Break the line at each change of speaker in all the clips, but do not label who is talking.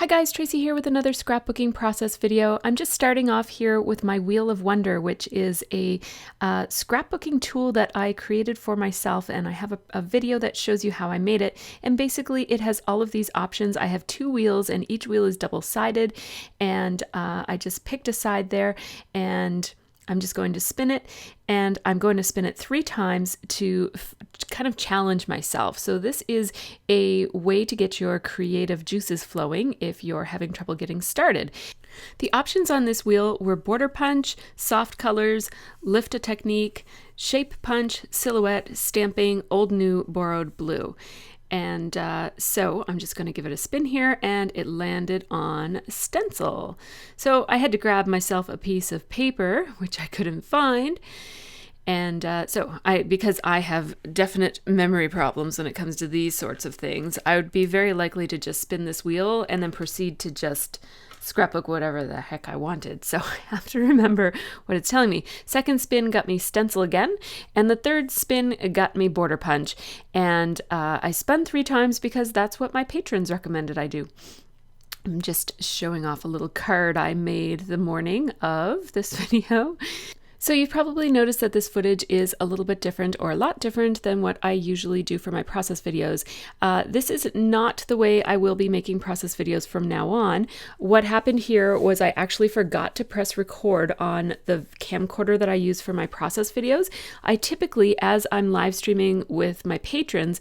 Hi guys, Tracy here with another scrapbooking process video. I'm just starting off here with my Wheel of Wonder, which is a scrapbooking tool that I created for myself, and I have a video that shows you how I made it. And basically it has all of these options. I have two wheels and each wheel is double-sided, and I just picked a side there and I'm just going to spin it, and I'm going to spin it 3 times to kind of challenge myself. So this is a way to get your creative juices flowing if you're having trouble getting started. The options on this wheel were border punch, soft colors, lift a technique, shape punch, silhouette, stamping, old new, borrowed, blue. And so I'm just going to give it a spin here, and it landed on stencil. So I had to grab myself a piece of paper, which I couldn't find. And because I have definite memory problems when it comes to these sorts of things, I would be very likely to just spin this wheel and then proceed to just scrapbook whatever the heck I wanted. So I have to remember what it's telling me. Second spin got me stencil again, and the third spin got me border punch. And I spun 3 times because that's what my patrons recommended I do. I'm just showing off a little card I made the morning of this video. So you've probably noticed that this footage is a little bit different, or a lot different than what I usually do for my process videos. This is not the way I will be making process videos from now on. What happened here was I actually forgot to press record on the camcorder that I use for my process videos. I typically, as I'm live streaming with my patrons,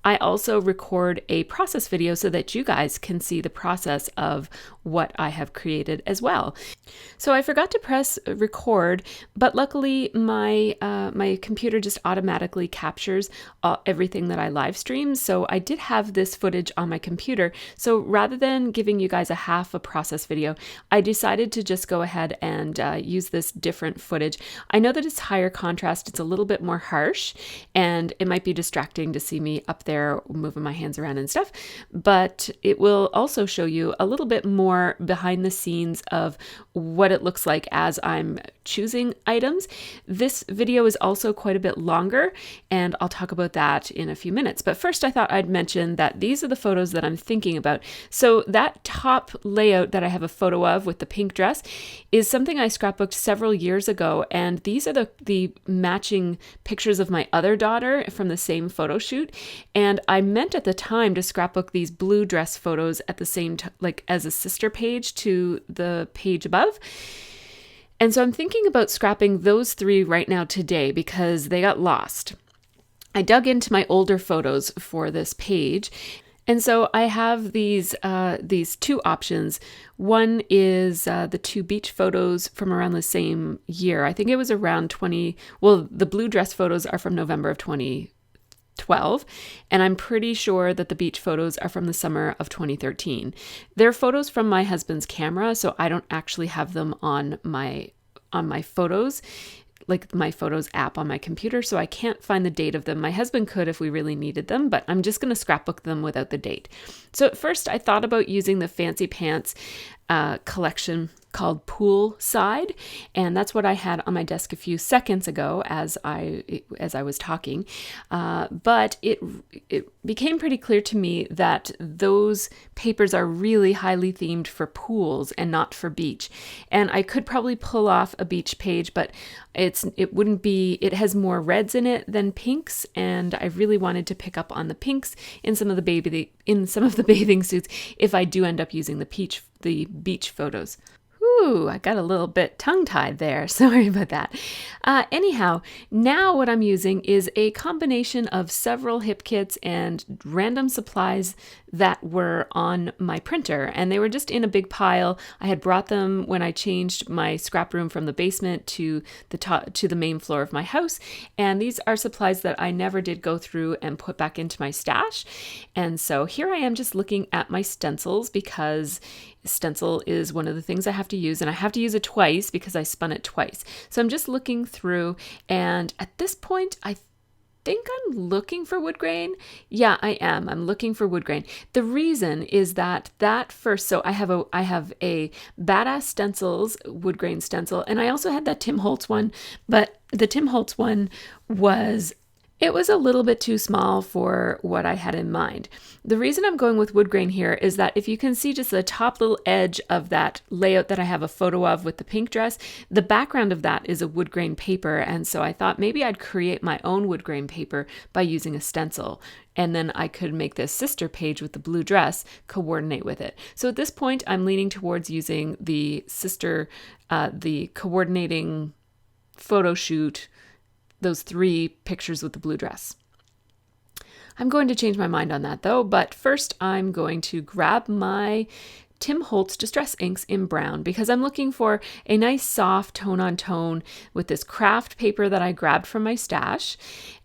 I also record a process video so that you guys can see the process of what I have created as well. So I forgot to press record, but luckily my my computer just automatically captures everything that I live stream. So I did have this footage on my computer. So rather than giving you guys a half a process video, I decided to just go ahead and use this different footage. I know that it's higher contrast, it's a little bit more harsh, and it might be distracting to see me up there moving my hands around and stuff, but it will also show you a little bit more behind the scenes of what it looks like as I'm choosing items. This video is also quite a bit longer, and I'll talk about that in a few minutes. But first I thought I'd mention that these are the photos that I'm thinking about. So that top layout that I have a photo of with the pink dress is something I scrapbooked several years ago, and these are the matching pictures of my other daughter from the same photo shoot. And I meant at the time to scrapbook these blue dress photos at the same time, like as a sister page to the page above. And so I'm thinking about scrapping those 3 right now today because they got lost. I dug into my older photos for this page. And so I have these 2 options. One is the 2 beach photos from around the same year. I think it was around the blue dress photos are from November of 2012, and I'm pretty sure that the beach photos are from the summer of 2013. They're photos from my husband's camera, so I don't actually have them on my photos, like my photos app on my computer, so I can't find the date of them. My husband could if we really needed them, but I'm just going to scrapbook them without the date. So at first I thought about using the Fancy Pants collection called Poolside, and that's what I had on my desk a few seconds ago as I was talking. But it became pretty clear to me that those papers are really highly themed for pools and not for beach. And I could probably pull off a beach page, but it has more reds in it than pinks, and I really wanted to pick up on the pinks in some of the bathing suits if I do end up using the beach photos. Ooh, I got a little bit tongue-tied there. Sorry about that. Anyhow, now what I'm using is a combination of several hip kits and random supplies that were on my printer, and they were just in a big pile. I had brought them when I changed my scrap room from the basement to the main floor of my house, and these are supplies that I never did go through and put back into my stash. And so here I am just looking at my stencils, because stencil is one of the things I have to use, and I have to use it twice because I spun it twice. So I'm just looking through, and at this point I think I'm looking for wood grain. Yeah, I am. I'm looking for wood grain. The reason is that first, so I have a Badass Stencils wood grain stencil, and I also had that Tim Holtz one, but the Tim Holtz one was It was a little bit too small for what I had in mind. The reason I'm going with wood grain here is that if you can see just the top little edge of that layout that I have a photo of with the pink dress, the background of that is a wood grain paper. And so I thought maybe I'd create my own wood grain paper by using a stencil. And then I could make this sister page with the blue dress coordinate with it. So at this point, I'm leaning towards using the sister, the coordinating photo shoot, those 3 pictures with the blue dress. I'm going to change my mind on that though, but first I'm going to grab my Tim Holtz Distress Inks in brown because I'm looking for a nice soft tone on tone with this craft paper that I grabbed from my stash.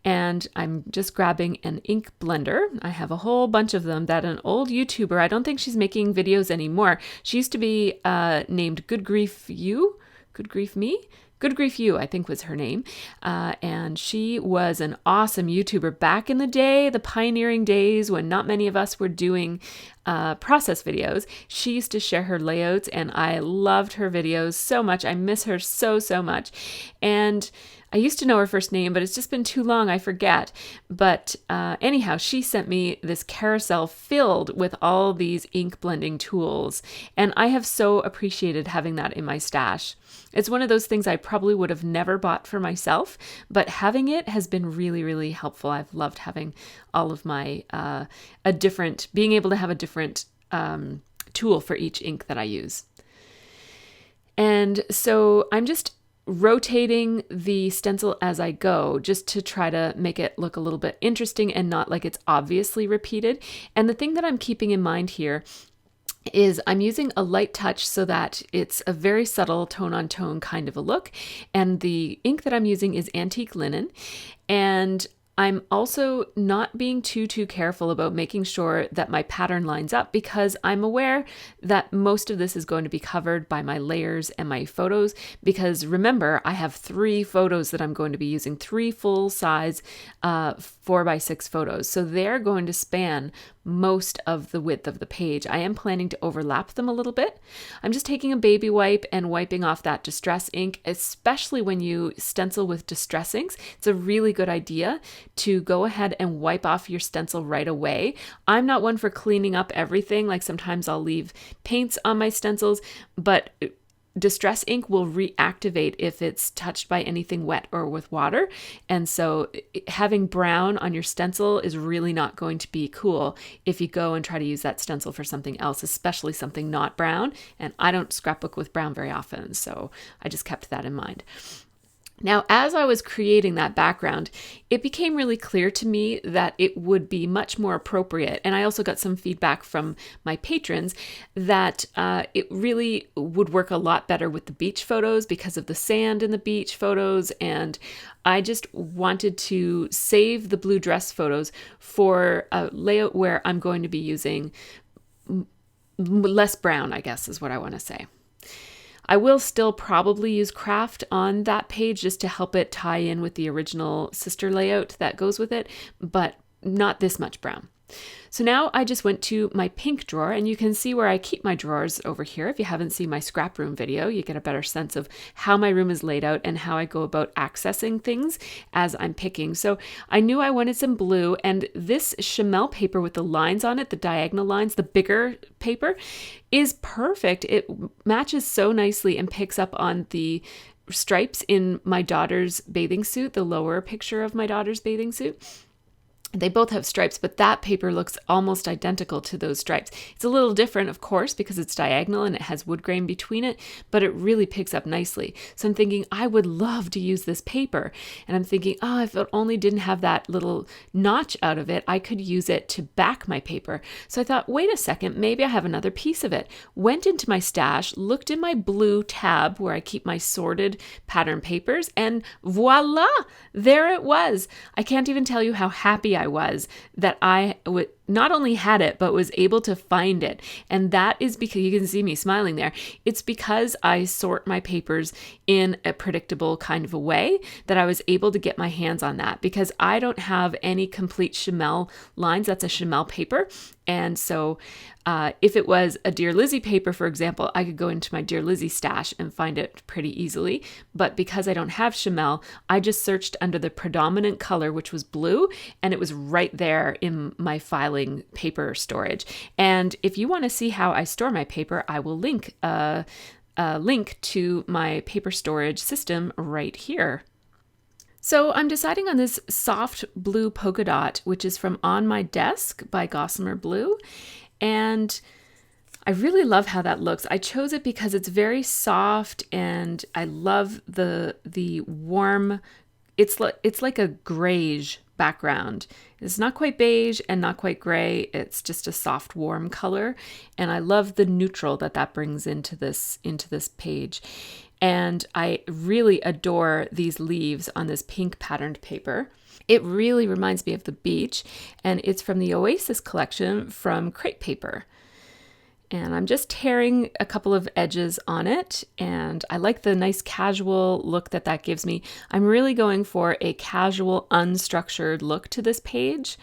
And I'm just grabbing an ink blender. I have a whole bunch of them that an old YouTuber, I don't think she's making videos anymore. She used to be named Good Grief You? Good Grief Me? Good Grief You, I think was her name. And she was an awesome YouTuber back in the day, the pioneering days when not many of us were doing process videos. She used to share her layouts and I loved her videos so much. I miss her so, so much. And I used to know her first name, but it's just been too long, I forget. But anyhow, she sent me this carousel filled with all these ink blending tools. And I have so appreciated having that in my stash. It's one of those things I probably would have never bought for myself, but having it has been really, really helpful. I've loved having all of my, being able to have a different tool for each ink that I use. And so I'm just rotating the stencil as I go just to try to make it look a little bit interesting and not like it's obviously repeated. And the thing that I'm keeping in mind here is I'm using a light touch so that it's a very subtle tone on tone kind of a look. And the ink that I'm using is antique linen. And I'm also not being too careful about making sure that my pattern lines up because I'm aware that most of this is going to be covered by my layers and my photos because remember, I have 3 photos that I'm going to be using, 3 full size 4x6 photos. So they're going to span most of the width of the page. I am planning to overlap them a little bit. I'm just taking a baby wipe and wiping off that distress ink, especially when you stencil with distress inks. It's a really good idea to go ahead and wipe off your stencil right away. I'm not one for cleaning up everything. Like sometimes I'll leave paints on my stencils, but distress ink will reactivate if it's touched by anything wet or with water. And so having brown on your stencil is really not going to be cool if you go and try to use that stencil for something else, especially something not brown. And I don't scrapbook with brown very often, so I just kept that in mind. Now, as I was creating that background, it became really clear to me that it would be much more appropriate. And I also got some feedback from my patrons that it really would work a lot better with the beach photos because of the sand in the beach photos. And I just wanted to save the blue dress photos for a layout where I'm going to be using less brown, I guess is what I want to say. I will still probably use craft on that page just to help it tie in with the original sister layout that goes with it, but not this much brown. So now I just went to my pink drawer and you can see where I keep my drawers over here. If you haven't seen my scrap room video, you get a better sense of how my room is laid out and how I go about accessing things as I'm picking. So I knew I wanted some blue, and this Chamel paper with the lines on it, the diagonal lines, the bigger paper, is perfect. It matches so nicely and picks up on the stripes in my daughter's bathing suit, the lower picture of my daughter's bathing suit. They both have stripes, but that paper looks almost identical to those stripes. It's a little different, of course, because it's diagonal and it has wood grain between it, but it really picks up nicely. So I'm thinking, I would love to use this paper. And I'm thinking, oh, if it only didn't have that little notch out of it, I could use it to back my paper. So I thought, wait a second, maybe I have another piece of it. Went into my stash, looked in my blue tab where I keep my sorted pattern papers, and voila, there it was. I can't even tell you how happy I was that I not only had it, but was able to find it. And that is because, you can see me smiling there, it's because I sort my papers in a predictable kind of a way that I was able to get my hands on that, because I don't have any complete Chamel lines. That's a Chamel paper. And so if it was a Dear Lizzie paper, for example, I could go into my Dear Lizzie stash and find it pretty easily. But because I don't have Chamel, I just searched under the predominant color, which was blue, and it was right there in my filing paper storage. And if you want to see how I store my paper, I will link a link to my paper storage system right here. So I'm deciding on this soft blue polka dot, which is from On My Desk by Gossamer Blue. And I really love how that looks. I chose it because it's very soft, and I love the warm, it's like a grayish background. It's not quite beige and not quite gray. It's just a soft, warm color. And I love the neutral that brings into this page. And I really adore these leaves on this pink patterned paper. It really reminds me of the beach, and it's from the Oasis collection from Crepe Paper. And I'm just tearing a couple of edges on it, and I like the nice casual look that gives me. I'm really going for a casual, unstructured look to this page.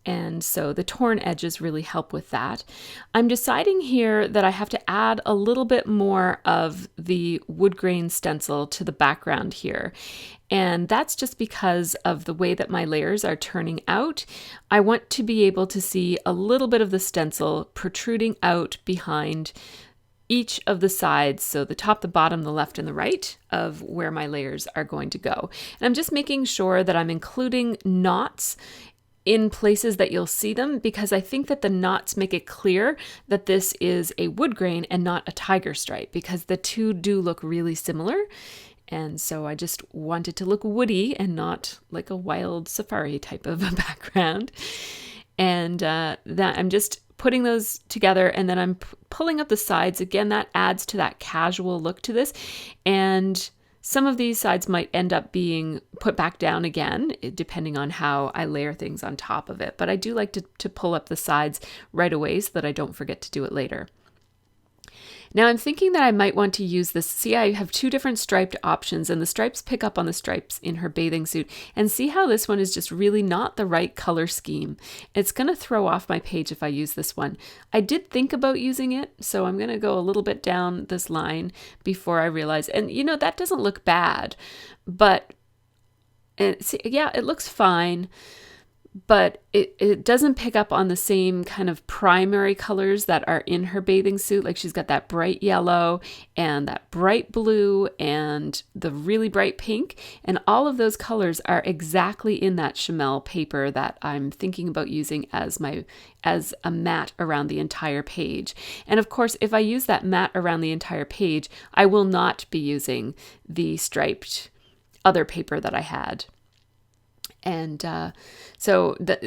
And so the torn edges really help with that. I'm deciding here that I have to add a little bit more of the wood grain stencil to the background here. And that's just because of the way that my layers are turning out. I want to be able to see a little bit of the stencil protruding out behind each of the sides, so the top, the bottom, the left, and the right of where my layers are going to go. And I'm just making sure that I'm including knots in places that you'll see them, because I think that the knots make it clear that this is a wood grain and not a tiger stripe, because the two do look really similar. And so I just want it to look woody and not like a wild safari type of a background. And that I'm just putting those together, and then I'm pulling up the sides. Again, that adds to that casual look to this. And some of these sides might end up being put back down again, depending on how I layer things on top of it. But I do like to pull up the sides right away so that I don't forget to do it later. Now I'm thinking that I might want to use this. See, I have two different striped options, and the stripes pick up on the stripes in her bathing suit. And see how this one is just really not the right color scheme. It's going to throw off my page if I use this one. I did think about using it, so I'm going to go a little bit down this line before I realize. And you know, that doesn't look bad, but see, yeah, it looks fine. But it doesn't pick up on the same kind of primary colors that are in her bathing suit. Like, she's got that bright yellow and that bright blue and the really bright pink. And all of those colors are exactly in that Chamel paper that I'm thinking about using as a mat around the entire page. And of course, if I use that mat around the entire page, I will not be using the striped other paper that I had. And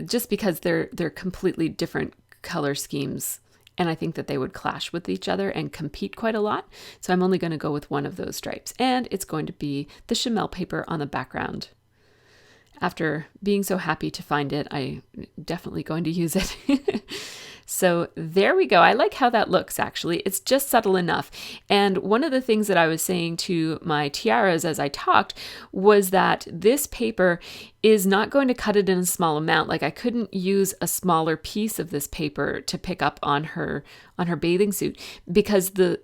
just because they're completely different color schemes, and I think that they would clash with each other and compete quite a lot. So I'm only going to go with one of those stripes, and it's going to be the Chamel paper on the background. After being so happy to find it, I'm definitely going to use it. So there we go. I like how that looks, actually. It's just subtle enough. And one of the things that I was saying to my tiaras as I talked was that this paper is not going to cut it in a small amount. Like, I couldn't use a smaller piece of this paper to pick up on her bathing suit, because the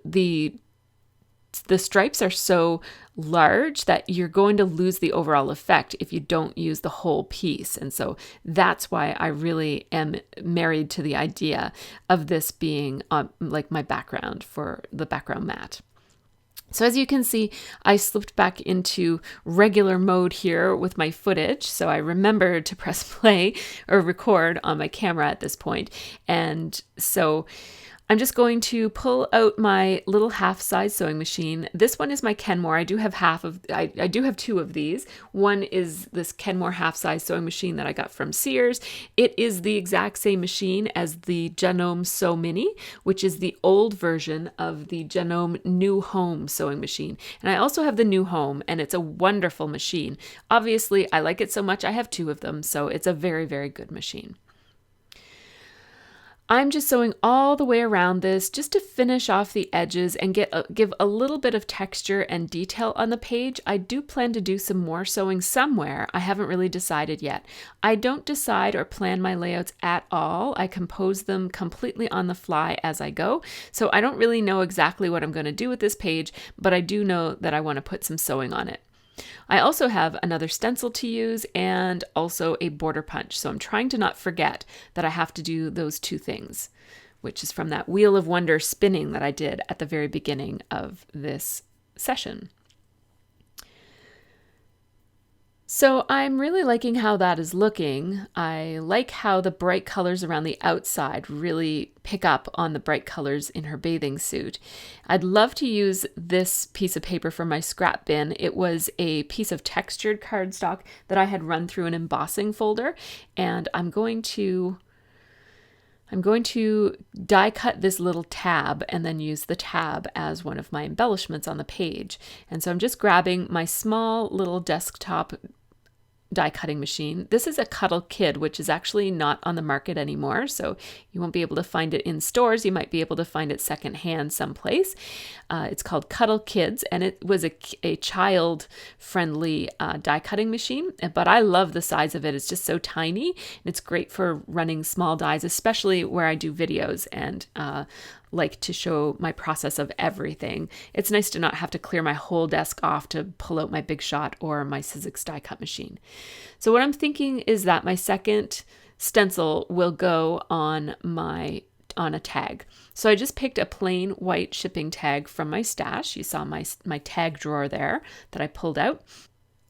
stripes are so large that you're going to lose the overall effect if you don't use the whole piece. And so that's why I really am married to the idea of this being like my background for the background mat. So as you can see, I slipped back into regular mode here with my footage. So I remembered to press play or record on my camera at this point. And so I'm just going to pull out my little half-size sewing machine. This one is my Kenmore. I do have I do have two of these. One is this Kenmore half-size sewing machine that I got from Sears. It is the exact same machine as the Genome Sew Mini, which is the old version of the Genome New Home sewing machine. And I also have the New Home, and it's a wonderful machine. Obviously, I like it so much, I have two of them, so it's a very, very good machine. I'm just sewing all the way around this just to finish off the edges and give a little bit of texture and detail on the page. I do plan to do some more sewing somewhere. I haven't really decided yet. I don't decide or plan my layouts at all. I compose them completely on the fly as I go. So I don't really know exactly what I'm going to do with this page, but I do know that I want to put some sewing on it. I also have another stencil to use and also a border punch. So I'm trying to not forget that I have to do those two things, which is from that Wheel of Wonder spinning that I did at the very beginning of this session. So I'm really liking how that is looking. I like how the bright colors around the outside really pick up on the bright colors in her bathing suit. I'd love to use this piece of paper from my scrap bin. It was a piece of textured cardstock that I had run through an embossing folder, and I'm going to die cut this little tab and then use the tab as one of my embellishments on the page. And so I'm just grabbing my small little desktop die cutting machine. This is a Cuddle Kid, which is actually not on the market anymore, so you won't be able to find it in stores. You might be able to find it secondhand someplace. It's called Cuddle Kids, and it was a child-friendly die cutting machine, but I love the size of it. It's just so tiny, and it's great for running small dies, especially where I do videos and like to show my process of everything. It's nice to not have to clear my whole desk off to pull out my Big Shot or my Sizzix die cut machine. So what I'm thinking is that my second stencil will go on a tag. So I just picked a plain white shipping tag from my stash. You saw my tag drawer there that I pulled out.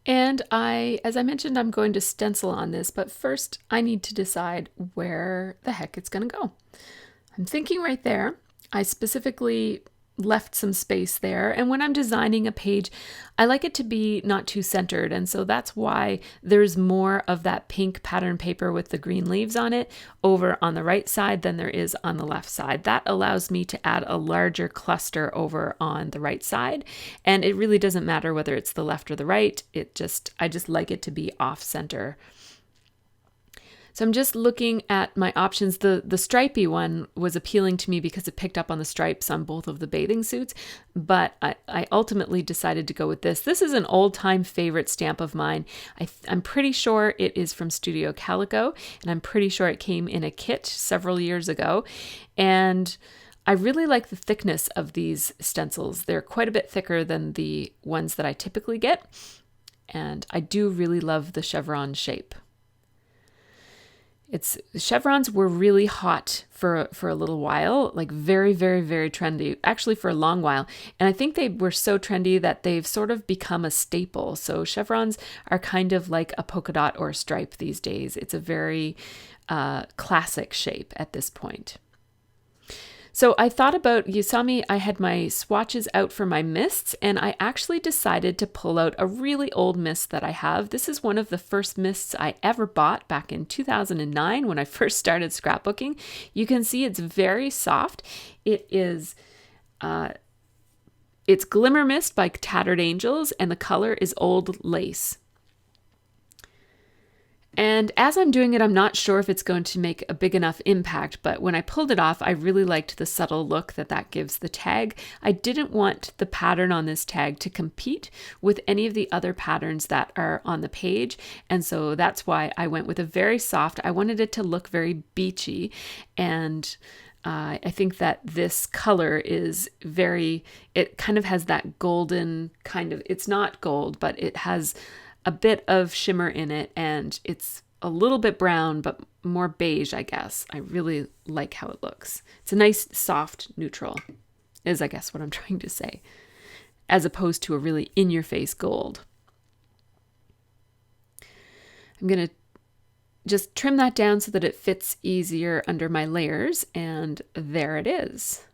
And as I mentioned, I'm going to stencil on this, but first I need to decide where the heck it's going to go. I'm thinking right there. I specifically left some space there, and when I'm designing a page, I like it to be not too centered, and so that's why there's more of that pink pattern paper with the green leaves on it over on the right side than there is on the left side. That allows me to add a larger cluster over on the right side, and it really doesn't matter whether it's the left or the right. I just like it to be off center. So I'm just looking at my options. The stripey one was appealing to me because it picked up on the stripes on both of the bathing suits, but I ultimately decided to go with this. This is an old-time favorite stamp of mine. I'm pretty sure it is from Studio Calico, and I'm pretty sure it came in a kit several years ago. And I really like the thickness of these stencils. They're quite a bit thicker than the ones that I typically get, and I do really love the chevron shape. Chevrons were really hot for a little while, like very, very, very trendy, actually for a long while. And I think they were so trendy that they've sort of become a staple. So chevrons are kind of like a polka dot or a stripe these days. It's a very classic shape at this point. So I thought about, you saw me, I had my swatches out for my mists, and I actually decided to pull out a really old mist that I have. This is one of the first mists I ever bought back in 2009 when I first started scrapbooking. You can see it's very soft. It's Glimmer Mist by Tattered Angels, and the color is Old Lace. And as I'm doing it, I'm not sure if it's going to make a big enough impact, but when I pulled it off, I really liked the subtle look that gives the tag. I didn't want the pattern on this tag to compete with any of the other patterns that are on the page, and so that's why I went with a very soft. I wanted it to look very beachy, and I think that this color is it kind of has that golden kind of, it's not gold, but it has a bit of shimmer in it, and it's a little bit brown, but more beige, I guess. I really like how it looks. It's a nice, soft neutral, is I guess what I'm trying to say, as opposed to a really in-your-face gold. I'm going to just trim that down so that it fits easier under my layers, and there it is.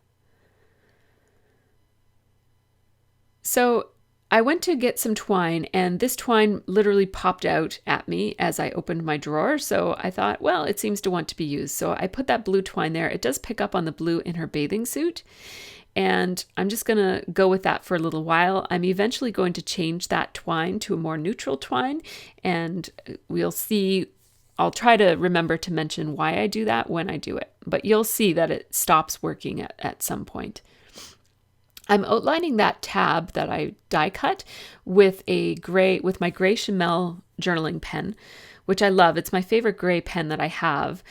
So I went to get some twine, and this twine literally popped out at me as I opened my drawer. So I thought, well, it seems to want to be used. So I put that blue twine there. It does pick up on the blue in her bathing suit, and I'm just going to go with that for a little while. I'm eventually going to change that twine to a more neutral twine, and we'll see I'll try to remember to mention why I do that when I do it, but you'll see that it stops working at some point. I'm outlining that tab that I die cut with my gray Chamel journaling pen, which I love. It's my favorite gray pen that I have.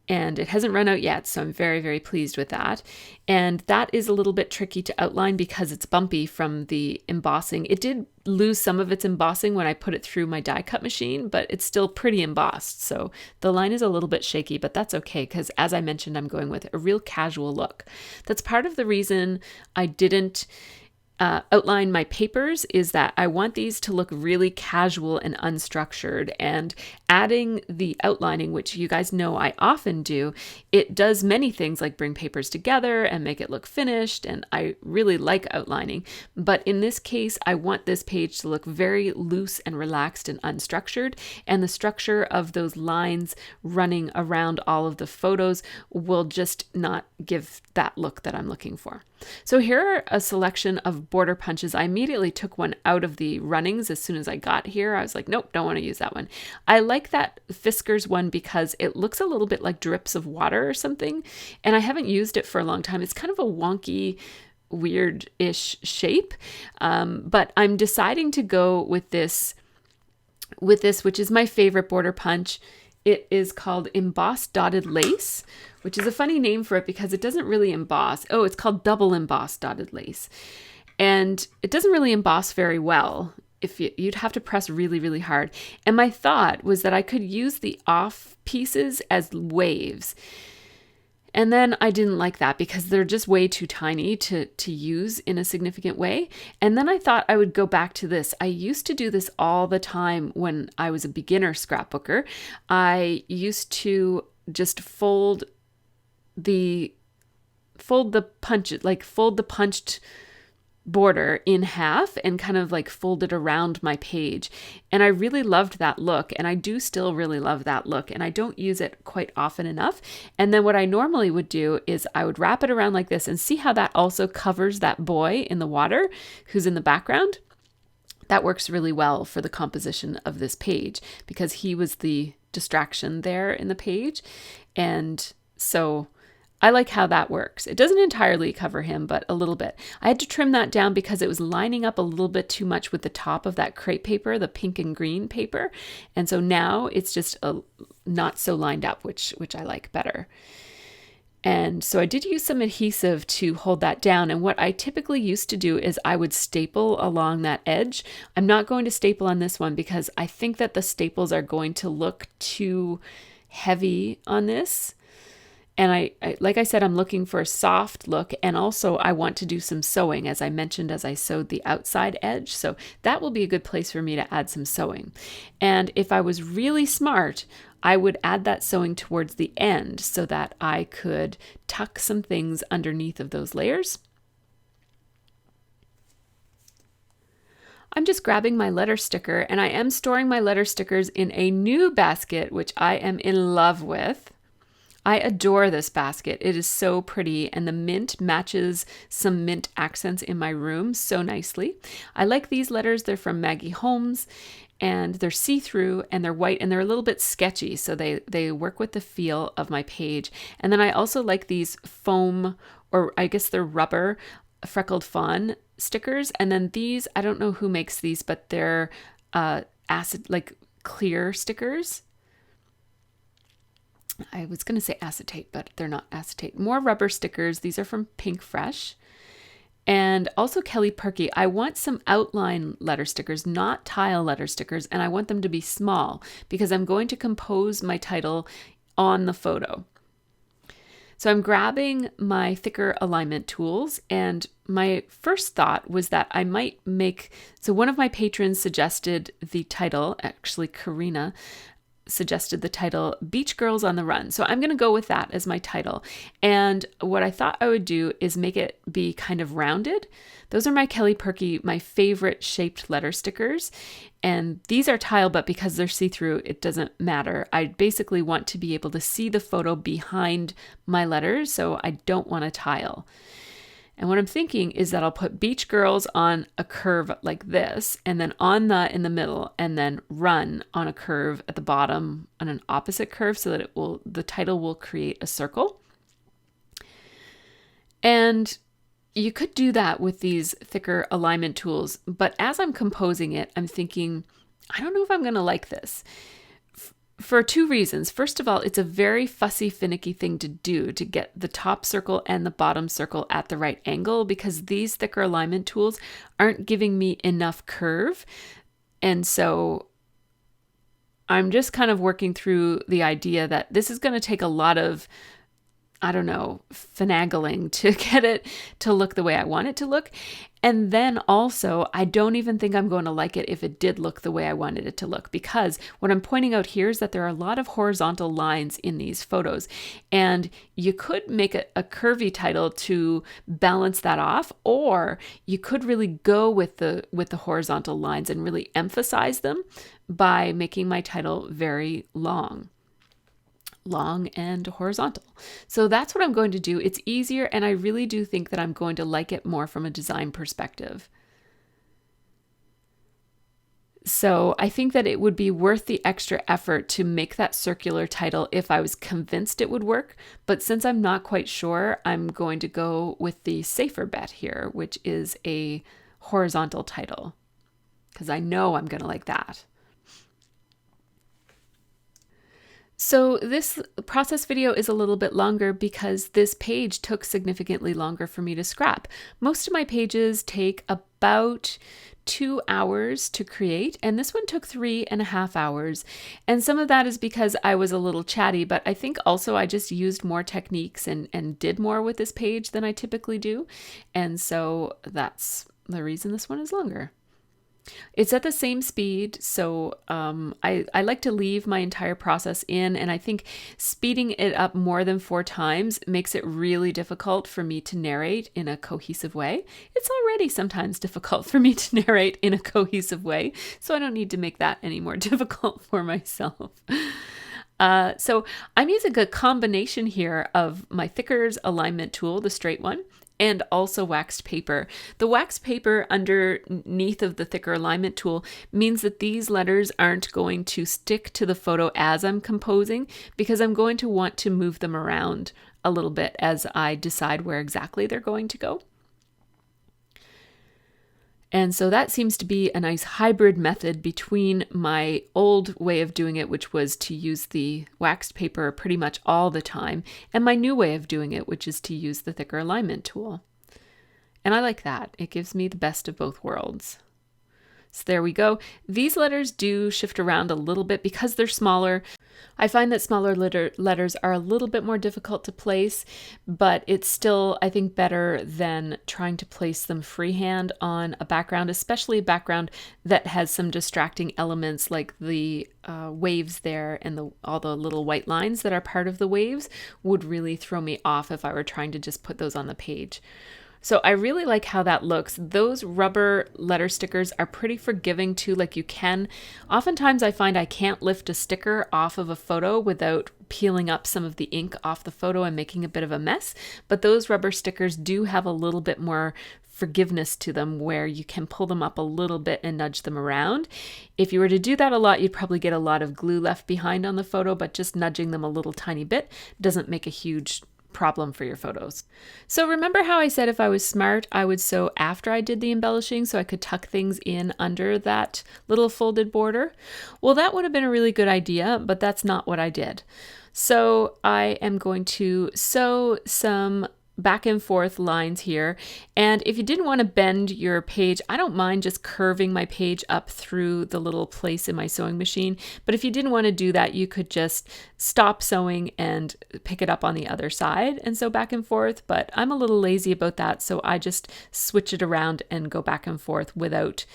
And it hasn't run out yet, so I'm very, very pleased with that. And that is a little bit tricky to outline because it's bumpy from the embossing. It did lose some of its embossing when I put it through my die cut machine, but it's still pretty embossed. So the line is a little bit shaky, but that's okay because, as I mentioned, I'm going with a real casual look. That's part of the reason I didn't outline my papers, is that I want these to look really casual and unstructured, and adding the outlining, which you guys know I often do, it does many things like bring papers together and make it look finished, and I really like outlining. But in this case, I want this page to look very loose and relaxed and unstructured, and the structure of those lines running around all of the photos will just not give that look that I'm looking for. So here are a selection of border punches. I immediately took one out of the runnings as soon as I got here. I was like, nope, don't want to use that one. I like that Fiskars one because it looks a little bit like drips of water or something, and I haven't used it for a long time. It's kind of a wonky, weird-ish shape, but I'm deciding to go with this, which is my favorite border punch. It is called Embossed Dotted Lace, which is a funny name for it because it doesn't really emboss. Oh, it's called Double Embossed Dotted Lace. And it doesn't really emboss very well. You'd have to press really, really hard. And my thought was that I could use the off pieces as waves. And then I didn't like that because they're just way too tiny to use in a significant way. And then I thought I would go back to this. I used to do this all the time when I was a beginner scrapbooker. I used to just fold the punched border in half and kind of like fold it around my page. And I really loved that look, and I do still really love that look, and I don't use it quite often enough. And then what I normally would do is I would wrap it around like this, and see how that also covers that boy in the water who's in the background? That works really well for the composition of this page because he was the distraction there in the page. And so I like how that works. It doesn't entirely cover him, but a little bit. I had to trim that down because it was lining up a little bit too much with the top of that crepe paper, the pink and green paper. And so now it's just not so lined up, which I like better. And so I did use some adhesive to hold that down. And what I typically used to do is I would staple along that edge. I'm not going to staple on this one because I think that the staples are going to look too heavy on this. And I like I said, I'm looking for a soft look, and also I want to do some sewing, as I mentioned, as I sewed the outside edge. So that will be a good place for me to add some sewing. And if I was really smart, I would add that sewing towards the end so that I could tuck some things underneath of those layers. I'm just grabbing my letter sticker, and I am storing my letter stickers in a new basket, which I am in love with. I adore this basket. It is so pretty, and the mint matches some mint accents in my room so nicely. I like these letters. They're from Maggie Holmes, and they're see-through, and they're white, and they're a little bit sketchy, so they work with the feel of my page. And then I also like these foam, or I guess they're rubber, freckled fawn stickers. And then these, I don't know who makes these, but they're acid, like clear stickers. I was going to say acetate, but they're not acetate. More rubber stickers. These are from Pink Fresh. And also Kelly Perky. I want some outline letter stickers, not tile letter stickers, and I want them to be small because I'm going to compose my title on the photo. So I'm grabbing my thicker alignment tools, and my first thought was that I might so one of my patrons suggested the title, actually Carina, suggested the title Beach Girls on the Run. So I'm going to go with that as my title. And what I thought I would do is make it be kind of rounded. Those are my Kelly Perky, my favorite shaped letter stickers. And these are tile, but because they're see-through, it doesn't matter. I basically want to be able to see the photo behind my letters, so I don't want a tile. And what I'm thinking is that I'll put Beach Girls on a curve like this, and then on the in the middle, and then Run on a curve at the bottom on an opposite curve, so that the title will create a circle. And you could do that with these thicker alignment tools, but as I'm composing it, I'm thinking, I don't know if I'm going to like this. For two reasons. First of all, it's a very fussy, finicky thing to do to get the top circle and the bottom circle at the right angle, because these thicker alignment tools aren't giving me enough curve. And so I'm just kind of working through the idea that this is going to take a lot of, I don't know, finagling to get it to look the way I want it to look. And then also, I don't even think I'm going to like it if it did look the way I wanted it to look, because what I'm pointing out here is that there are a lot of horizontal lines in these photos, and you could make a curvy title to balance that off, or you could really go with the horizontal lines and really emphasize them by making my title very long and horizontal. So that's what I'm going to do. It's easier, and I really do think that I'm going to like it more from a design perspective. So I think that it would be worth the extra effort to make that circular title if I was convinced it would work. But since I'm not quite sure, I'm going to go with the safer bet here, which is a horizontal title, because I know I'm going to like that. So this process video is a little bit longer because this page took significantly longer for me to scrap. Most of my pages take about 2 hours to create, and this one took 3.5 hours. And some of that is because I was a little chatty, but I think also I just used more techniques and did more with this page than I typically do. And so that's the reason this one is longer. It's at the same speed, so I like to leave my entire process in, and I think speeding it up more than 4 times makes it really difficult for me to narrate in a cohesive way. It's already sometimes difficult for me to narrate in a cohesive way, so I don't need to make that any more difficult for myself. So I'm using a combination here of my Thickers alignment tool, the straight one, and also waxed paper. The waxed paper underneath of the thicker alignment tool means that these letters aren't going to stick to the photo as I'm composing, because I'm going to want to move them around a little bit as I decide where exactly they're going to go. And so that seems to be a nice hybrid method between my old way of doing it, which was to use the waxed paper pretty much all the time, and my new way of doing it, which is to use the thicker alignment tool. And I like that. It gives me the best of both worlds. So there we go. These letters do shift around a little bit because they're smaller. I find that smaller letters are a little bit more difficult to place, but it's still, I think, better than trying to place them freehand on a background, especially a background that has some distracting elements like the waves there, and all the little white lines that are part of the waves would really throw me off if I were trying to just put those on the page. So I really like how that looks. Those rubber letter stickers are pretty forgiving too. Like oftentimes I find I can't lift a sticker off of a photo without peeling up some of the ink off the photo and making a bit of a mess. But those rubber stickers do have a little bit more forgiveness to them, where you can pull them up a little bit and nudge them around. If you were to do that a lot, you'd probably get a lot of glue left behind on the photo, but just nudging them a little tiny bit doesn't make a huge problem for your photos. So remember how I said if I was smart, I would sew after I did the embellishing so I could tuck things in under that little folded border? Well, that would have been a really good idea, but that's not what I did. So I am going to sew some back and forth lines here. And if you didn't want to bend your page, I don't mind just curving my page up through the little place in my sewing machine. But if you didn't want to do that, you could just stop sewing and pick it up on the other side and sew back and forth. But I'm a little lazy about that, so I just switch it around and go back and forth without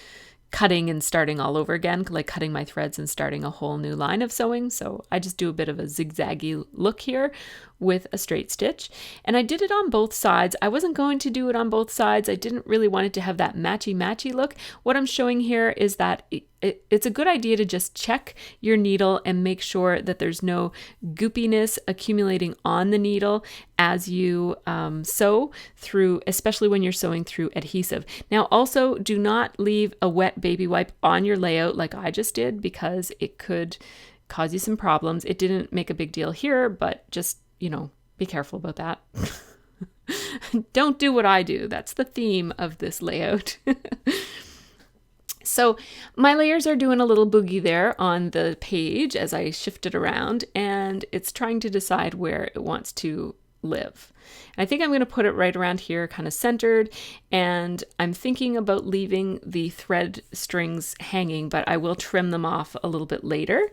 cutting and starting all over again, like cutting my threads and starting a whole new line of sewing. So I just do a bit of a zigzaggy look here with a straight stitch. And I did it on both sides. I wasn't going to do it on both sides. I didn't really want it to have that matchy look. What I'm showing here is that it's a good idea to just check your needle and make sure that there's no goopiness accumulating on the needle as you sew through, especially when you're sewing through adhesive. Now also do not leave a wet baby wipe on your layout like I just did, because it could cause you some problems. It didn't make a big deal here, but just, be careful about that. Don't do what I do. That's the theme of this layout. So my layers are doing a little boogie there on the page as I shift it around, and it's trying to decide where it wants to live. And I think I'm going to put it right around here, kind of centered, and I'm thinking about leaving the thread strings hanging, but I will trim them off a little bit later.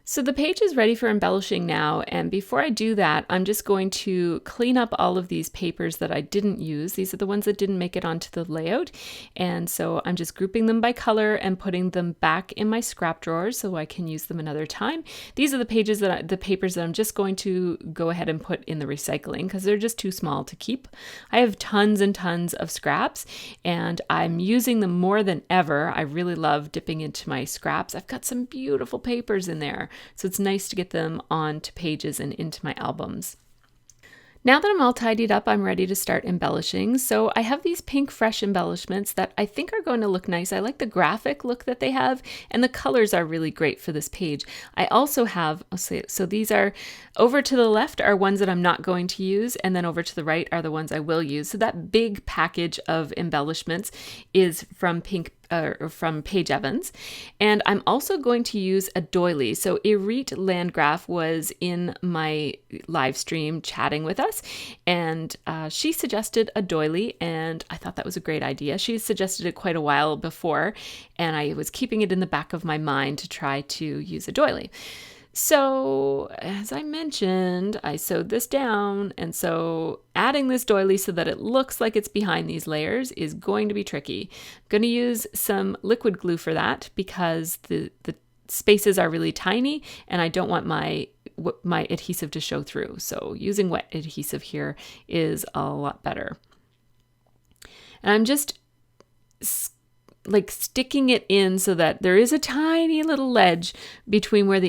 So the page is ready for embellishing now, and before I do that, I'm just going to clean up all of these papers that I didn't use. These are the ones that didn't make it onto the layout, and so I'm just grouping them by color and putting them back in my scrap drawers so I can use them another time. These are the papers that I'm just going to go ahead and put in the recycling because they're just too small to keep. I have tons and tons of scraps, and I'm using them more than ever. I really love dipping into my scraps. I've got some beautiful papers in there. So it's nice to get them onto pages and into my albums. Now that I'm all tidied up, I'm ready to start embellishing. So I have these pink fresh embellishments that I think are going to look nice. I like the graphic look that they have, and the colors are really great for this page. I also have, so these are, over to the left are ones that I'm not going to use, and then over to the right are the ones I will use. So that big package of embellishments is from from Paige Evans. And I'm also going to use a doily. So Irit Landgraf was in my live stream chatting with us, and she suggested a doily, and I thought that was a great idea. She suggested it quite a while before, and I was keeping it in the back of my mind to try to use a doily. So as I mentioned, I sewed this down, and so adding this doily so that it looks like it's behind these layers is going to be tricky. I'm going to use some liquid glue for that because the spaces are really tiny and I don't want my adhesive to show through. So using wet adhesive here is a lot better. And I'm just sticking it in so that there is a tiny little ledge between where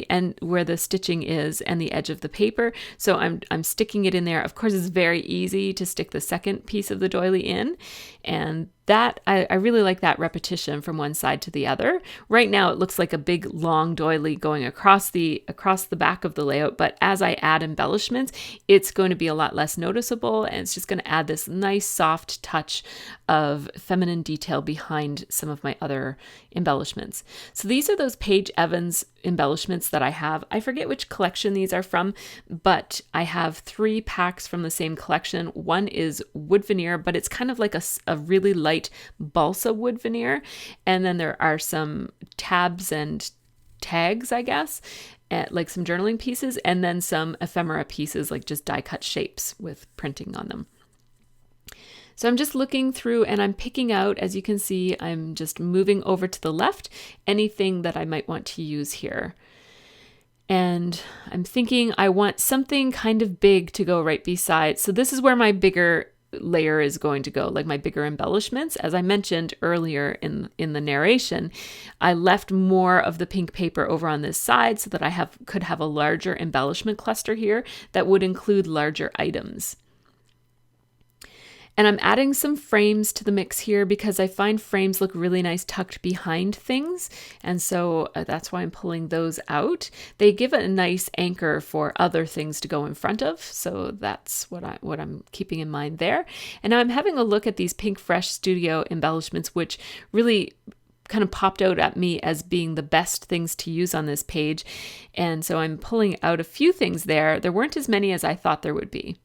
the stitching is and the edge of the paper. So I'm sticking it in there. Of course, it's very easy to stick the second piece of the doily in, and that I really like that repetition from one side to the other. Right now it looks like a big long doily going across the back of the layout, but as I add embellishments, it's going to be a lot less noticeable, and it's just going to add this nice soft touch of feminine detail behind some of my other embellishments. So these are those Paige Evans embellishments that I have. I forget which collection these are from, but I have 3 packs from the same collection. One is wood veneer, but it's kind of like a really light balsa wood veneer. And then there are some tabs and tags, I guess, like some journaling pieces, and then some ephemera pieces, like just die cut shapes with printing on them. So I'm just looking through and I'm picking out, as you can see, I'm just moving over to the left, anything that I might want to use here. And I'm thinking I want something kind of big to go right beside. So this is where my bigger layer is going to go, like my bigger embellishments. As I mentioned earlier in the narration, I left more of the pink paper over on this side so that I could have a larger embellishment cluster here that would include larger items. And I'm adding some frames to the mix here because I find frames look really nice tucked behind things. And so that's why I'm pulling those out. They give it a nice anchor for other things to go in front of. So that's what I'm keeping in mind there. And now I'm having a look at these Pink Fresh Studio embellishments, which really kind of popped out at me as being the best things to use on this page. And so I'm pulling out a few things there. There weren't as many as I thought there would be.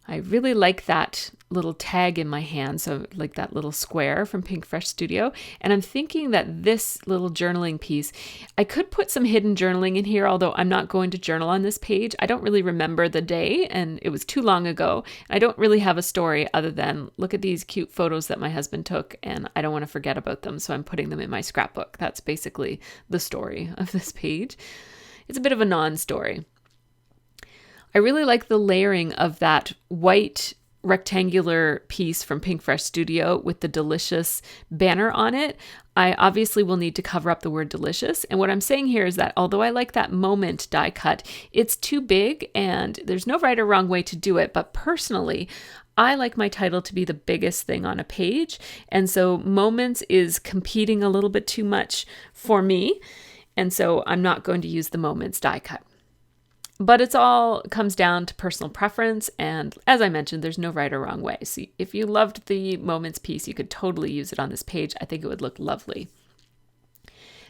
I really like that little tag in my hand, so like that little square from Pink Fresh Studio. And I'm thinking that this little journaling piece, I could put some hidden journaling in here, although I'm not going to journal on this page. I don't really remember the day, and it was too long ago. I don't really have a story other than look at these cute photos that my husband took, and I don't want to forget about them, so I'm putting them in my scrapbook. That's basically the story of this page. It's a bit of a non-story. I really like the layering of that white rectangular piece from Pink Fresh Studio with the delicious banner on it. I obviously will need to cover up the word delicious. And what I'm saying here is that although I like that moment die cut, it's too big and there's no right or wrong way to do it. But personally, I like my title to be the biggest thing on a page. And so moments is competing a little bit too much for me. And so I'm not going to use the moments die cut. But it's all comes down to personal preference. And as I mentioned, there's no right or wrong way. So if you loved the moments piece, you could totally use it on this page. I think it would look lovely.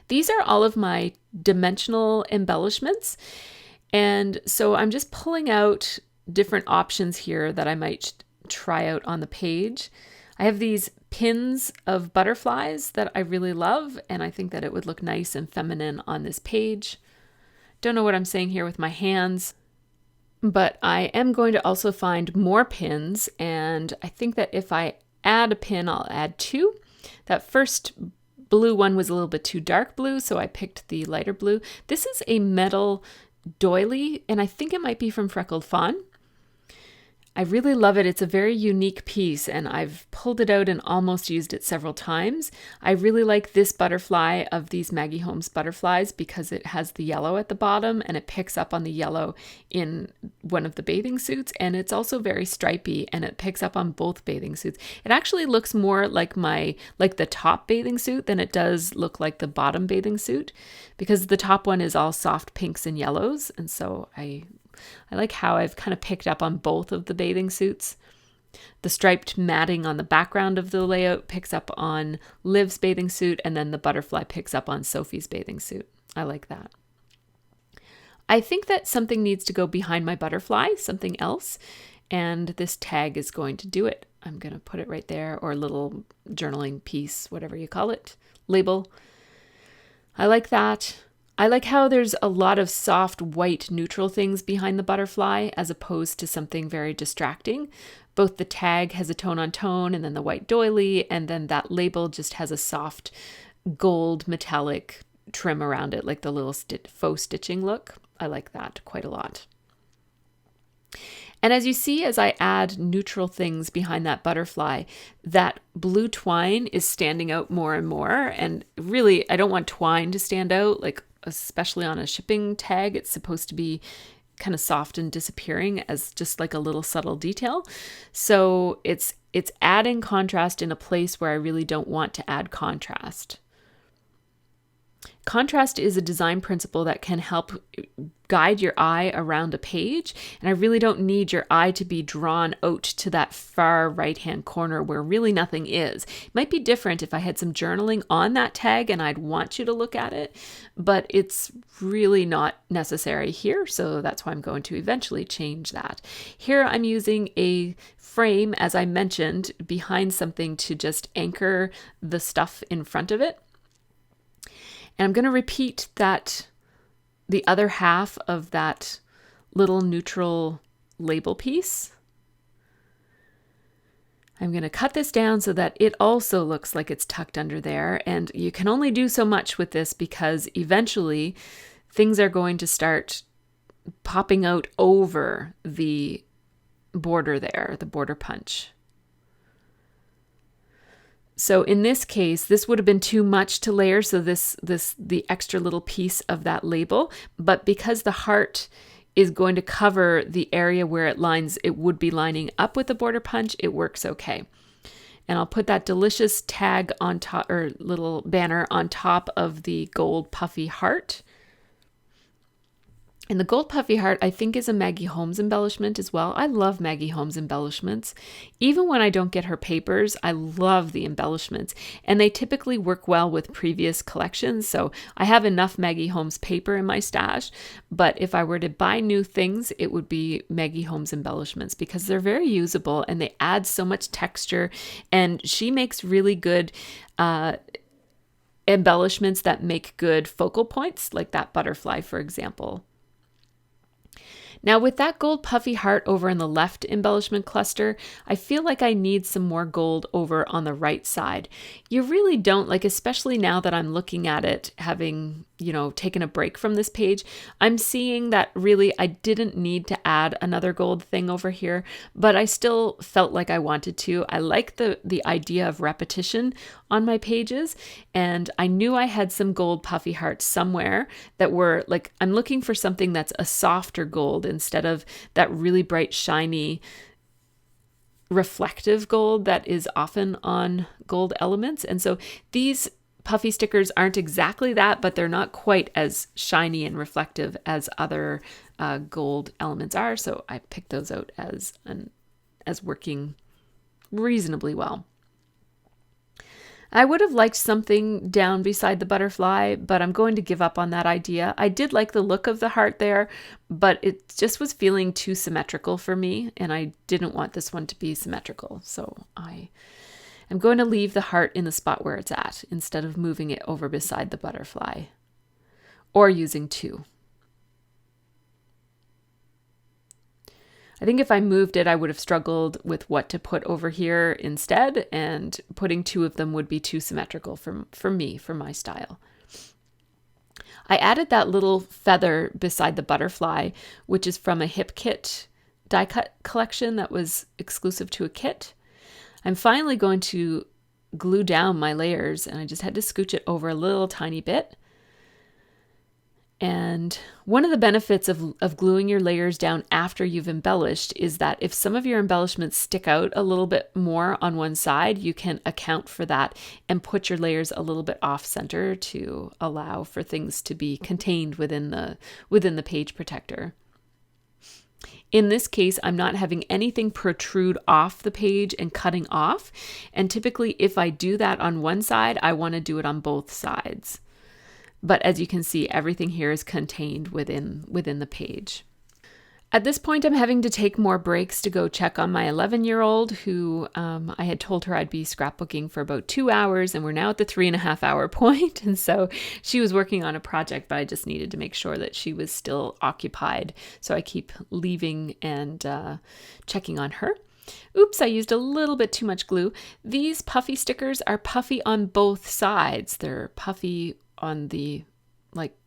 These are all of my dimensional embellishments. And so I'm just pulling out different options here that I might try out on the page. I have these pins of butterflies that I really love, and I think that it would look nice and feminine on this page. Don't know what I'm saying here with my hands, but I am going to also find more pins, and I think that if I add a pin, I'll add two. That first blue one was a little bit too dark blue, so I picked the lighter blue. This is a metal doily, and I think it might be from Freckled Fawn. I really love it. It's a very unique piece, and I've pulled it out and almost used it several times. I really like this butterfly of these Maggie Holmes butterflies because it has the yellow at the bottom and it picks up on the yellow in one of the bathing suits, and it's also very stripy and it picks up on both bathing suits. It actually looks more like the top bathing suit than it does look like the bottom bathing suit, because the top one is all soft pinks and yellows, and so I like how I've kind of picked up on both of the bathing suits. The striped matting on the background of the layout picks up on Liv's bathing suit, and then the butterfly picks up on Sophie's bathing suit. I like that. I think that something needs to go behind my butterfly, something else, and this tag is going to do it. I'm going to put it right there, or a little journaling piece, whatever you call it, label. I like that. I like how there's a lot of soft white neutral things behind the butterfly as opposed to something very distracting. Both the tag has a tone on tone, and then the white doily, and then that label just has a soft gold metallic trim around it, like the little faux stitching look. I like that quite a lot. And as you see, as I add neutral things behind that butterfly, that blue twine is standing out more and more. And really, I don't want twine to stand out, like especially on a shipping tag. It's supposed to be kind of soft and disappearing as just like a little subtle detail. So it's adding contrast in a place where I really don't want to add contrast. Contrast is a design principle that can help guide your eye around a page, and I really don't need your eye to be drawn out to that far right-hand corner where really nothing is. It might be different if I had some journaling on that tag and I'd want you to look at it, but it's really not necessary here, so that's why I'm going to eventually change that. Here I'm using a frame, as I mentioned, behind something to just anchor the stuff in front of it. And I'm going to repeat that, the other half of that little neutral label piece. I'm going to cut this down so that it also looks like it's tucked under there. And you can only do so much with this because eventually things are going to start popping out over the border there, the border punch. So in this case, this would have been too much to layer, so the extra little piece of that label, but because the heart is going to cover the area where it would be lining up with the border punch, it works okay. And I'll put that delicious tag on top, or little banner on top of the gold puffy heart. And the gold puffy heart, I think, is a Maggie Holmes embellishment as well. I love Maggie Holmes embellishments. Even when I don't get her papers, I love the embellishments. And they typically work well with previous collections. So I have enough Maggie Holmes paper in my stash. But if I were to buy new things, it would be Maggie Holmes embellishments because they're very usable and they add so much texture. And she makes really good embellishments that make good focal points, like that butterfly, for example. Now with that gold puffy heart over in the left embellishment cluster, I feel like I need some more gold over on the right side. You really don't, like, especially now that I'm looking at it, having taken a break from this page, I'm seeing that really I didn't need to add another gold thing over here, but I still felt like I wanted to. I like the idea of repetition on my pages, and I knew I had some gold puffy hearts somewhere that were like, I'm looking for something that's a softer gold instead of that really bright, shiny, reflective gold that is often on gold elements. And so these puffy stickers aren't exactly that, but they're not quite as shiny and reflective as other gold elements are. So I picked those out as working reasonably well. I would have liked something down beside the butterfly, but I'm going to give up on that idea. I did like the look of the heart there, but it just was feeling too symmetrical for me, and I didn't want this one to be symmetrical. So I'm going to leave the heart in the spot where it's at instead of moving it over beside the butterfly or using two. I think if I moved it, I would have struggled with what to put over here instead, and putting two of them would be too symmetrical for me, for my style. I added that little feather beside the butterfly, which is from a hip kit die cut collection that was exclusive to a kit. I'm finally going to glue down my layers, and I just had to scooch it over a little tiny bit. And one of the benefits of gluing your layers down after you've embellished is that if some of your embellishments stick out a little bit more on one side, you can account for that and put your layers a little bit off center to allow for things to be contained within the page protector. In this case, I'm not having anything protrude off the page and cutting off. And typically, if I do that on one side, I want to do it on both sides. But as you can see, everything here is contained within the page. At this point, I'm having to take more breaks to go check on my 11-year-old, who I had told her I'd be scrapbooking for about 2 hours, and we're now at the 3.5-hour point. And so she was working on a project, but I just needed to make sure that she was still occupied. So I keep leaving and checking on her. Oops, I used a little bit too much glue. These puffy stickers are puffy on both sides. They're puffy on the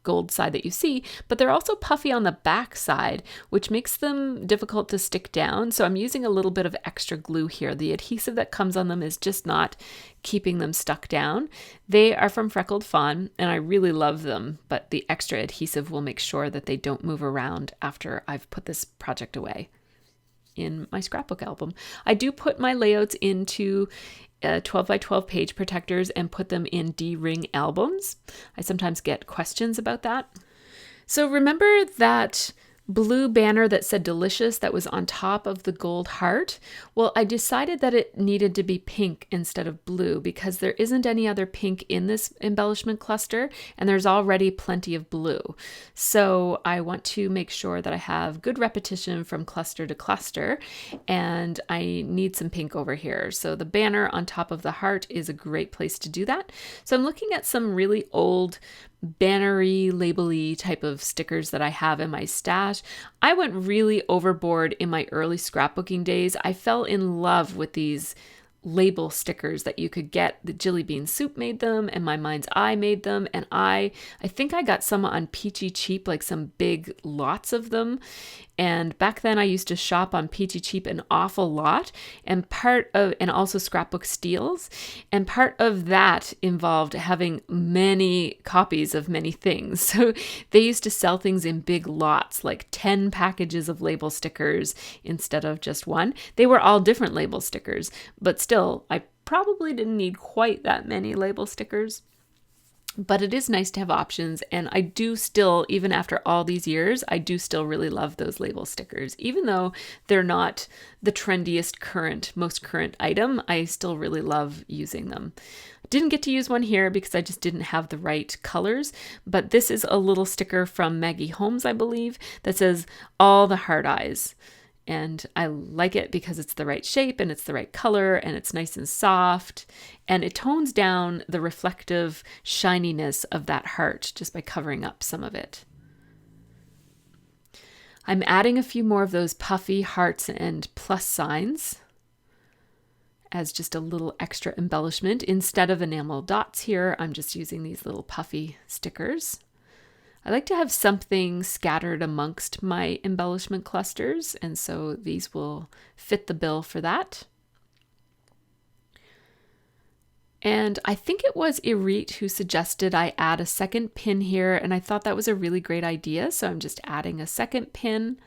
gold side that you see, but they're also puffy on the back side, which makes them difficult to stick down. So I'm using a little bit of extra glue here. The adhesive that comes on them is just not keeping them stuck down. They are from Freckled Fawn, and I really love them, but the extra adhesive will make sure that they don't move around after I've put this project away in my scrapbook album. I do put my layouts into 12 by 12 page protectors and put them in D-ring albums. I sometimes get questions about that. So remember that blue banner that said delicious that was on top of the gold heart? Well, I decided that it needed to be pink instead of blue because there isn't any other pink in this embellishment cluster, and there's already plenty of blue. So I want to make sure that I have good repetition from cluster to cluster, and I need some pink over here. So the banner on top of the heart is a great place to do that. So I'm looking at some really old bannery, labely type of stickers that I have in my stash. I went really overboard in my early scrapbooking days. I fell in love with these label stickers that you could get. The Jilly Bean Soup made them, and My Mind's Eye made them, and I think I got some on Peachy Cheap, like some big lots of them. And back then I used to shop on Peachy Cheap an awful lot, and also Scrapbook Steals. And part of that involved having many copies of many things. So they used to sell things in big lots, like 10 packages of label stickers instead of just one. They were all different label stickers, but still, I probably didn't need quite that many label stickers. But it is nice to have options, and I do still, even after all these years, I do still really love those label stickers. Even though they're not the trendiest most current item, I still really love using them. Didn't get to use one here because I just didn't have the right colors, but this is a little sticker from Maggie Holmes, I believe, that says all the heart eyes. And I like it because it's the right shape and it's the right color and it's nice and soft, and it tones down the reflective shininess of that heart just by covering up some of it. I'm adding a few more of those puffy hearts and plus signs as just a little extra embellishment. Instead of enamel dots here, I'm just using these little puffy stickers. I like to have something scattered amongst my embellishment clusters, and so these will fit the bill for that. And I think it was Irit who suggested I add a second pin here, and I thought that was a really great idea, so I'm just adding a second pin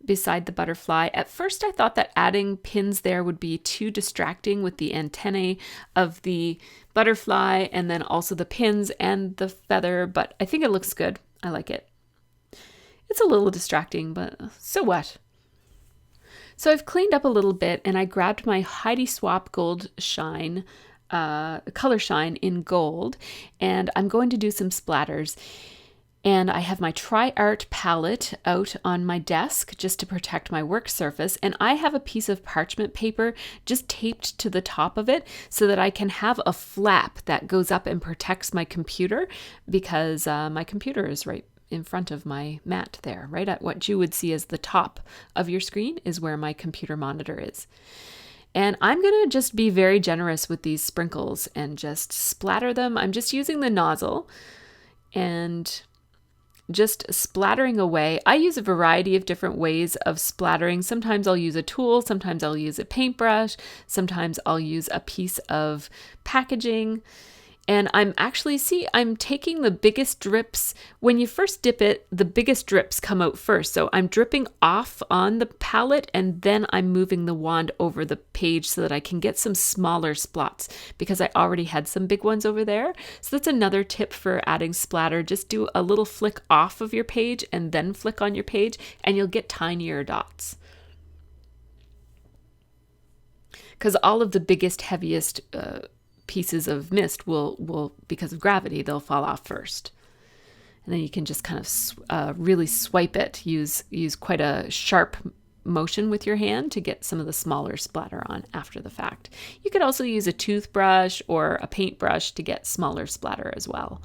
beside the butterfly. At first I thought that adding pins there would be too distracting with the antennae of the butterfly and then also the pins and the feather, but I think it looks good. I like it. It's a little distracting, but so what? So I've cleaned up a little bit and I grabbed my Heidi Swap Gold Shine, Color Shine in gold, and I'm going to do some splatters. And I have my Tri-Art palette out on my desk just to protect my work surface. And I have a piece of parchment paper just taped to the top of it so that I can have a flap that goes up and protects my computer, because my computer is right in front of my mat there, right at what you would see as the top of your screen is where my computer monitor is. And I'm going to just be very generous with these sprinkles and just splatter them. I'm just using the nozzle and just splattering away. I use a variety of different ways of splattering. Sometimes I'll use a tool, sometimes I'll use a paintbrush, sometimes I'll use a piece of packaging. And I'm taking the biggest drips. When you first dip it, the biggest drips come out first. So I'm dripping off on the palette and then I'm moving the wand over the page so that I can get some smaller splots because I already had some big ones over there. So that's another tip for adding splatter. Just do a little flick off of your page and then flick on your page and you'll get tinier dots. Because all of the biggest, heaviest pieces of mist will, because of gravity, they'll fall off first. And then you can just kind of really swipe it, use quite a sharp motion with your hand to get some of the smaller splatter on after the fact. You could also use a toothbrush or a paintbrush to get smaller splatter as well.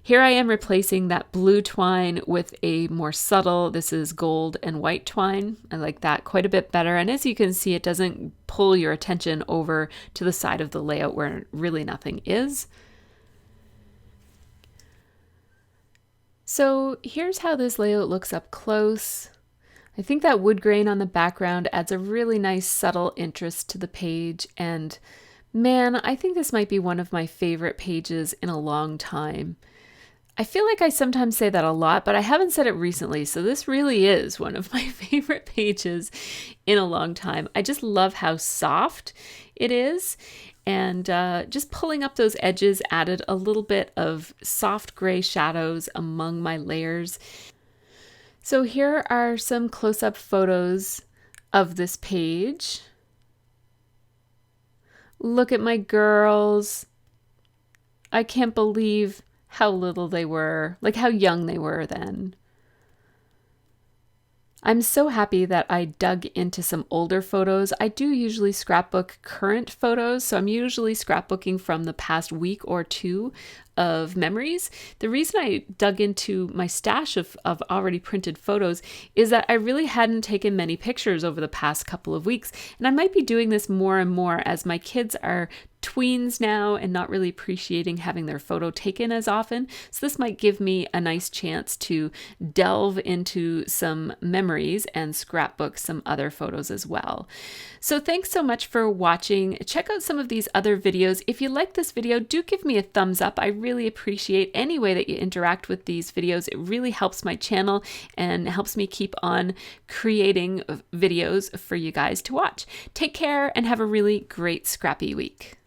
Here I am replacing that blue twine with a more subtle, this is gold and white twine. I like that quite a bit better. And as you can see, it doesn't pull your attention over to the side of the layout where really nothing is. So here's how this layout looks up close. I think that wood grain on the background adds a really nice subtle interest to the page. And man, I think this might be one of my favorite pages in a long time. I feel like I sometimes say that a lot, but I haven't said it recently, so this really is one of my favorite pages in a long time. I just love how soft it is, and just pulling up those edges added a little bit of soft gray shadows among my layers. So here are some close-up photos of this page. Look at my girls. I can't believe how little they were, like how young they were then. I'm so happy that I dug into some older photos. I do usually scrapbook current photos, so I'm usually scrapbooking from the past week or two of memories. The reason I dug into my stash of already printed photos is that I really hadn't taken many pictures over the past couple of weeks, and I might be doing this more and more as my kids are tweens now and not really appreciating having their photo taken as often. So this might give me a nice chance to delve into some memories and scrapbook some other photos as well. So thanks so much for watching. Check out some of these other videos. If you like this video, do give me a thumbs up. I really appreciate any way that you interact with these videos. It really helps my channel and helps me keep on creating videos for you guys to watch. Take care and have a really great scrappy week.